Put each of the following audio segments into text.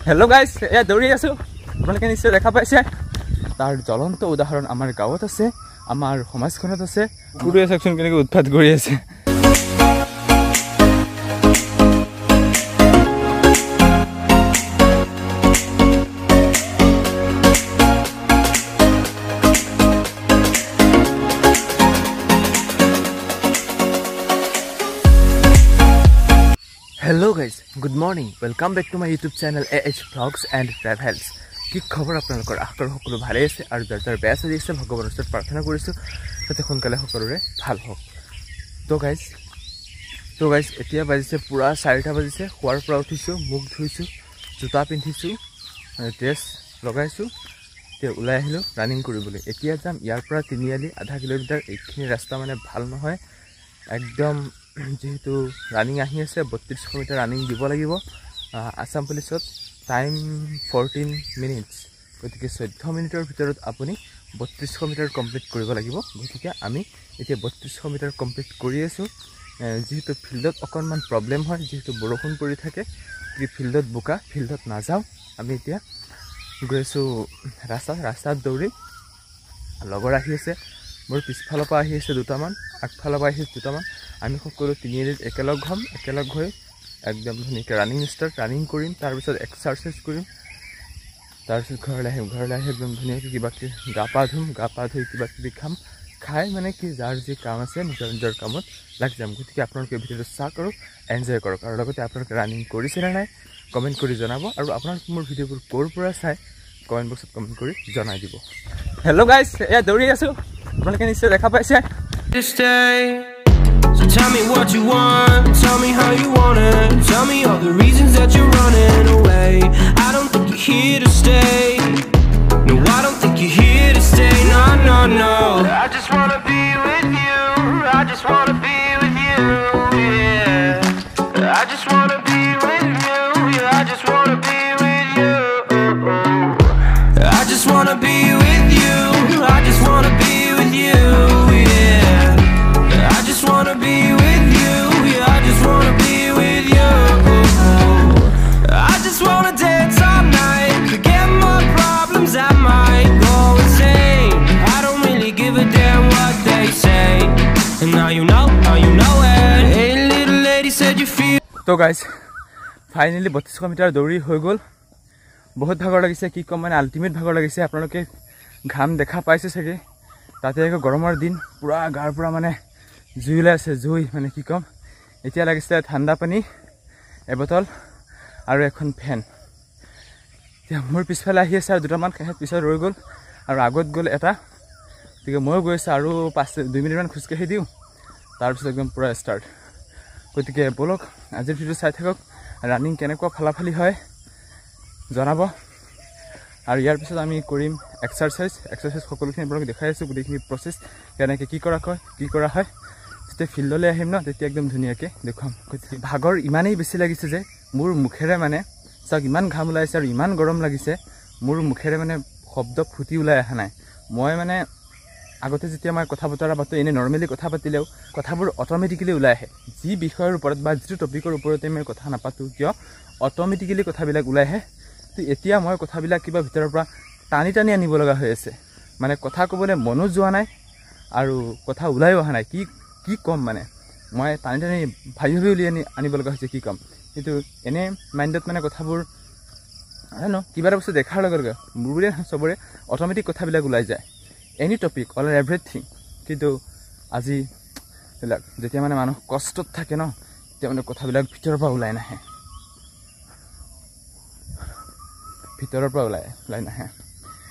Hello' guys, এয়া দৌৰি আছোঁ। আপোনালোকে নিশ্চয় দেখা পাইছে। তাৰ জ্বলন্ত উদাহৰণ আমাৰ গাঁৱত আছে, আমাৰ সমাজখনত আছে। পুৰুৱে চাওকচোন কেনেকৈ উৎপাত কৰি আছে। Hello guys, good morning, welcome back to my YouTube channel AH Vlogs and Travels। কি খবৰ আপোনালোকৰ? আশা কৰোঁ সকলো ভালেই আছে আৰু যাৰ যাৰ বেয়া চলি আছে ভগৱানৰ ওচৰত প্ৰাৰ্থনা কৰিছোঁ যাতে সোনকালে সকলোৰে ভাল হওক। তো গাইজ এতিয়া বাজিছে পুৰা 4টা বাজিছে। শোৱাৰ পৰা উঠিছোঁ, মুখ ধুইছোঁ, জোতা পিন্ধিছোঁ, ড্ৰেছ লগাইছোঁ, এতিয়া ওলাই আহিলোঁ ৰানিং কৰিবলৈ। এতিয়া যাম ইয়াৰ পৰা তিনিআলি, 0.5 কিলোমিটাৰ। এইখিনি ৰাস্তা মানে ভাল নহয় একদম, যেহেতু ৰানিং আহি আছে। 3200 মিটাৰ ৰানিং দিব লাগিব আছাম পুলিচত। টাইম 14 মিনিটছ, গতিকে 14 মিনিটৰ ভিতৰত আপুনি 3200 মিটাৰ কমপ্লিট কৰিব লাগিব। গতিকে আমি এতিয়া 3200 মিটাৰ কমপ্লিট কৰি আছোঁ। যিহেতু ফিল্ডত অকণমান প্ৰব্লেম হয়, যিহেতু বৰষুণ পৰি থাকে, ফিল্ডত বোকা, ফিল্ডত নাযাওঁ। আমি এতিয়া গৈ আছোঁ ৰাস্তাত দৌৰি। লগৰ আহি আছে, মোৰ পিছফালৰ পৰা আহি আছে দুটামান, আগফালৰ পৰা আহি আছে দুটামান। আমি সকলো তিনিআলিত একেলগ হ'ম, একেলগ হৈ একদম ধুনীয়াকৈ ৰানিং কৰিম। তাৰপিছত এক্সাৰচাইজ কৰিম, তাৰপিছত ঘৰলৈ আহিম। ঘৰলৈ আহি একদম ধুনীয়াকৈ কিবা কিবি গা পা ধুই কিবা কিবি খাই মানে কি যাৰ যি কাম আছে নিজৰ নিজৰ কামত লাগি যাম। গতিকে আপোনালোকে ভিডিঅ'টো চাওক আৰু এনজয় কৰক। আৰু লগতে আপোনালোকে ৰানিং কৰিছেনে নাই কমেণ্ট কৰি জনাব, আৰু আপোনালোকে মোৰ ভিডিঅ'বোৰ ক'ৰ পৰা চাই কমেণ্ট বক্সত কমেণ্ট কৰি জনাই দিব। হেল্ল' গাইজ, এয়া দৌৰি আছোঁ। আপোনালোকে নিশ্চয় দেখা পাইছে। So tell me what you want, tell me how you want it, tell me all the reasons that you're running away. I don't think you're here to stay, no I don't think you're here to stay, no, no, no. I just wanna be with you, I just wanna be with you, yeah. I just wanna be with you, yeah, I just wanna be with you. I just wanna be with you, I just wanna be with you, yeah. I just wanna be with you, yeah, I just wanna be with you. I just wanna dance all night, forget my problems, I might go insane. I don't really give a damn what they say, and now you know it. Hey little lady said you feel. তো guys finally 3200 metre দৌৰি হৈ গ'ল। বহুত ভাগৰ লাগিছে, কি ক'ম মানে আল্টিমেট ভাগৰ লাগিছে। আপোনালোকে ঘাম দেখা পাইছে চাগে। তাতে আকৌ গৰমৰ দিন, পুৰা গাৰ পৰা মানে জুই ওলাই আছে, জুই মানে কি ক'ম। এতিয়া লাগিছে ঠাণ্ডা পানী এবটল আৰু এখন ফেন। এতিয়া মোৰ পিছফালে আহি আছে আৰু দুটামান, সিহঁত পিছত ৰৈ গ'ল আৰু আগত গ'ল এটা। গতিকে ময়ো গৈ আছোঁ আৰু 2 মিনিটমান খোজকাঢ়ি দিওঁ, তাৰপিছত একদম পূৰা ষ্টাৰ্ট। গতিকে ব'লক আজিৰ ভিডিঅ' চাই থাকক, ৰানিং কেনেকুৱা ফালাফালি হয় জনাব। আৰু ইয়াৰ পিছত আমি কৰিম এক্সাৰচাইজ সকলোখিনি আপোনালোকে দেখাই আছোঁ, গোটেইখিনি প্ৰচেছ কেনেকৈ কি কৰা হয়। যেতিয়া ফিল্ডলৈ আহিম ন, তেতিয়া একদম ধুনীয়াকৈ দেখুৱাম। গতিকে ভাগৰ ইমানেই বেছি লাগিছে যে মোৰ মুখেৰে মানে চাওক, ইমান ঘাম ওলাইছে আৰু ইমান গৰম লাগিছে, মোৰ মুখেৰে মানে শব্দ ফুটি ওলাই অহা নাই। মই মানে আগতে যেতিয়া মই কথা বতৰা পাতোঁ, এনেই নৰ্মেলি কথা পাতিলেও কথাবোৰ অট'মেটিকেলি ওলাই আহে। যি বিষয়ৰ ওপৰত বা যিটো টপিকৰ ওপৰতে মই কথা নাপাতোঁ কিয়, অট'মেটিকেলি কথাবিলাক ওলাই আহে। তো এতিয়া মই কথাবিলাক কিবা ভিতৰৰ পৰা টানি আনিব লগা হৈ আছে। মানে কথা ক'বলৈ মনো যোৱা নাই আৰু কথা ওলাইও অহা নাই। কি ক'ম মানে মই টানি ভাবি উলিয়াই আনিব লগা হৈছে, কি ক'ম। কিন্তু এনে মাইণ্ডত মানে কথাবোৰ জানো কিবা এটা বস্তু দেখাৰ লগে লগে মোৰবোৰে চবৰে অট'মেটিক কথাবিলাক ওলাই যায়, এনি টপিক অল এভৰিথিং। কিন্তু আজি এইবিলাক যেতিয়া মানে মানুহ কষ্টত থাকে ন, তেতিয়া মানে কথাবিলাক ভিতৰৰ পৰা ওলাই নাহে,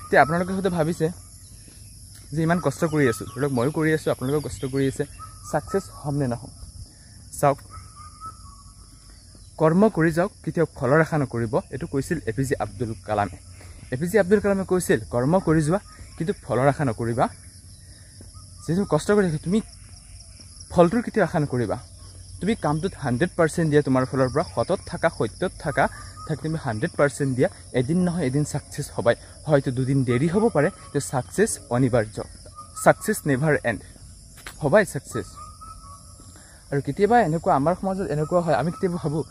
এতিয়া আপোনালোকে হয়তো ভাবিছে যে ইমান কষ্ট কৰি আছোঁ, ধৰক ময়ো কৰি আছোঁ, আপোনালোকেও কষ্ট কৰি আছে, ছাকচেছ হ'ম নে নহ'ম। চাওক, কৰ্ম কৰি যাওক, কেতিয়াও ফলৰ আশা নকৰিব। এইটো কৈছিল APJ আব্দুল কালামে। APJ আব্দুল কালামে কৈছিল কৰ্ম কৰি যোৱা কিন্তু ফলৰ আশা নকৰিবা। যিহেতু কষ্ট কৰি তুমি ফলটোৰ কেতিয়াও আশা নকৰিবা। তুমি কামটোত 100% দিয়া, তোমাৰ ফালৰ পৰা সতত থাকা, সত্যত থাকা তুমি 100% দিয়া। এদিন নহয় এদিন ছাকচেছ হ'বাই। হয়তো 2 দিন দেৰি হ'ব পাৰে, কিন্তু ছাকচেছ অনিবাৰ্য। ছাকচেছ নেভাৰ এণ্ড, হ'বাই ছাকচেছ। আৰু কেতিয়াবা এনেকুৱা আমাৰ সমাজত এনেকুৱা হয়, আমি কেতিয়াবা ভাবোঁ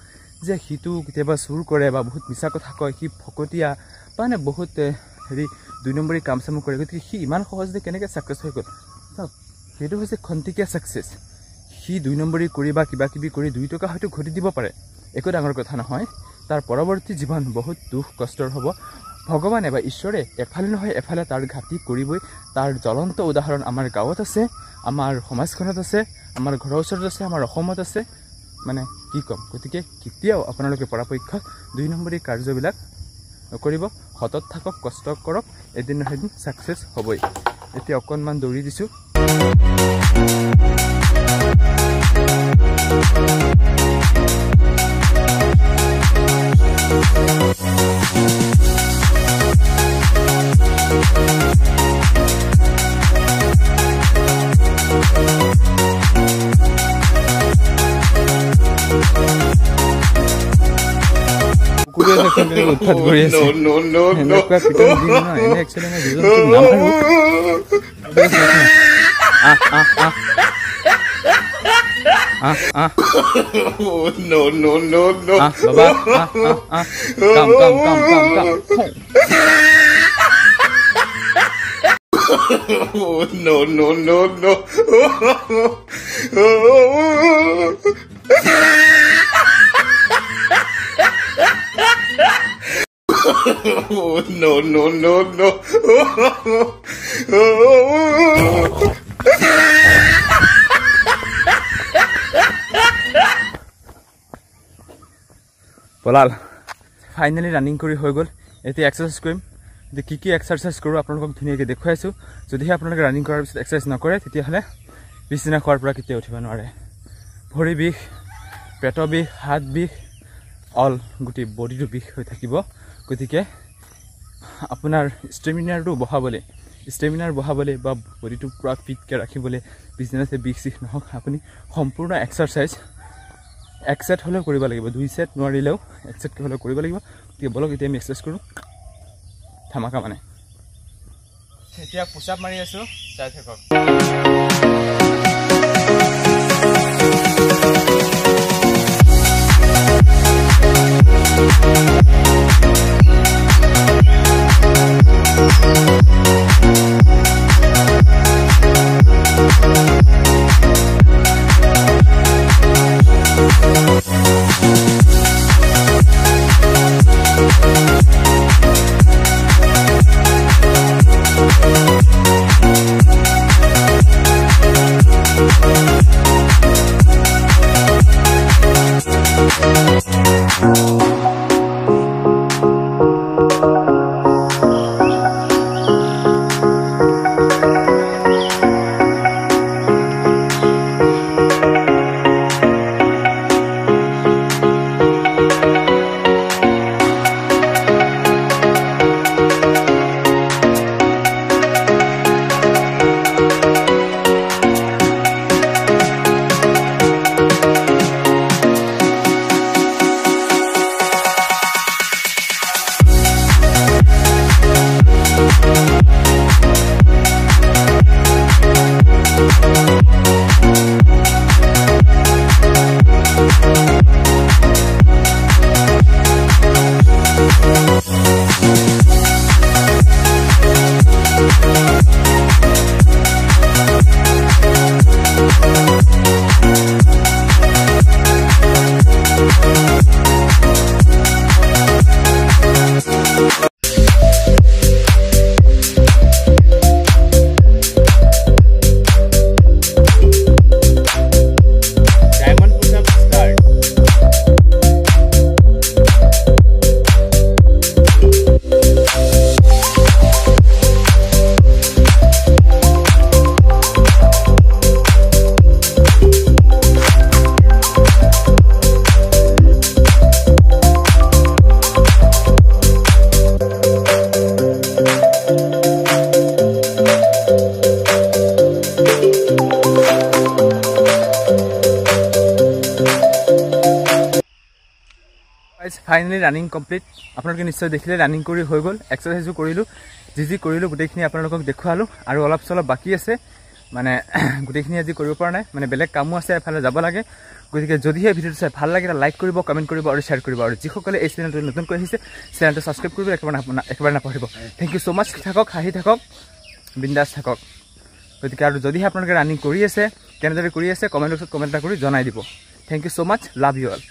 যে সিটো কেতিয়াবা চুৰ কৰে বা বহুত মিছা কথা কয়, সি ফকতীয়া বা মানে বহুত হেৰি 2 নম্বৰী কাম চাম কৰে, গতিকে সি ইমান সহজতে কেনেকৈ ছাকচেছ হৈ গ'ল? চাওক, সেইটো হৈছে খন্তেকীয়া ছাকচেছ। সি 2 নম্বৰী কৰি বা কিবা কিবি কৰি 2 টকা হয়তো ঘটি দিব পাৰে, একো ডাঙৰ কথা নহয়। তাৰ পৰৱৰ্তী জীৱন বহুত দুখ কষ্টৰ হ'ব। ভগৱানে বা ঈশ্বৰে এফালে নহয় এফালে তাৰ ঘাটি কৰিবই। তাৰ জ্বলন্ত উদাহৰণ আমাৰ গাঁৱত আছে, আমাৰ সমাজখনত আছে, আমাৰ ঘৰৰ ওচৰত আছে, আমাৰ অসমত আছে, মানে কি ক'ম। গতিকে কেতিয়াও আপোনালোকে পৰাপক্ষত 2 নম্বৰী কাৰ্যবিলাক নকৰিব। সতত থাকক, কষ্ট কৰক, এদিন নহয় এদিন ছাকচেছ হ'বই। এতিয়া অকণমান দৌৰি দিছোঁ। উৎপাত কৰি আছে এনেকুৱা পিটন দিম ন, এনে একচুৱেলি মই দুজন নামাৰো। বাবা কাম পলাল। ফাইনেলি ৰানিং কৰি হৈ গ'ল। এতিয়া এক্সাৰচাইজ কৰিম। এতিয়া কি এক্সাৰচাইজ কৰোঁ আপোনালোকক ধুনীয়াকৈ দেখুৱাইছোঁ। যদিহে আপোনালোকে ৰানিং কৰাৰ পিছত এক্সাৰচাইজ নকৰে, তেতিয়াহ'লে পিছদিনা খোৱাৰ পৰা কেতিয়াও উঠিব নোৱাৰে। ভৰি বিষ, পেটৰ বিষ, হাত বিষ, অল গোটেই বডিটো বিষ হৈ থাকিব। গতিকে আপোনাৰ ষ্টেমিনাৰটো বঢ়াবলৈ বা বডিটো পূৰা ফিটকৈ ৰাখিবলৈ, পিছদিনাতে বিষ চিষ নহওক, আপুনি সম্পূৰ্ণ এক্সাৰচাইজ 1 ছেট হ'লেও কৰিব লাগিব। 2 ছেট নোৱাৰিলেও 1 ছেটকৈ হ'লেও কৰিব লাগিব। গতিকে বলক এতিয়া আমি এক্সাৰচাইজ কৰোঁ ধামাকা মানে। এতিয়া পুচাপ মাৰি আছোঁ, চাই থাকক। Finally running complete. আপোনালোকে নিশ্চয় দেখিলে ৰানিং কৰি হৈ গ'ল। এক্সাৰচাইজো কৰিলোঁ, যি কৰিলোঁ গোটেইখিনি আপোনালোকক দেখুৱালোঁ। আৰু অলপ চলপ বাকী আছে, মানে গোটেইখিনি আজি কৰিব পৰা নাই মানে বেলেগ কামো আছে এফালে যাব লাগে গতিকে যদিহে ভিডিঅ'টো চাই ভাল লাগে লাইক কৰিব কমেণ্ট কৰিব আৰু শ্বেয়াৰ কৰিব আৰু যিসকলে এই চেনেলটো নতুনকৈ আহিছে চেনেলটো ছাবস্ক্ৰাইব কৰিব একেবাৰে নাপাহৰিব থেংক ইউ ছ' মাছ থাকক হাঁহি থাকক বিন্দাছ থাকক গতিকে আৰু যদিহে আপোনালোকে ৰানিং কৰি আছে কেনেদৰে কৰি আছে কমেণ্ট বক্সত কমেণ্ট এটা কৰি জনাই দিব thank you so' much love you all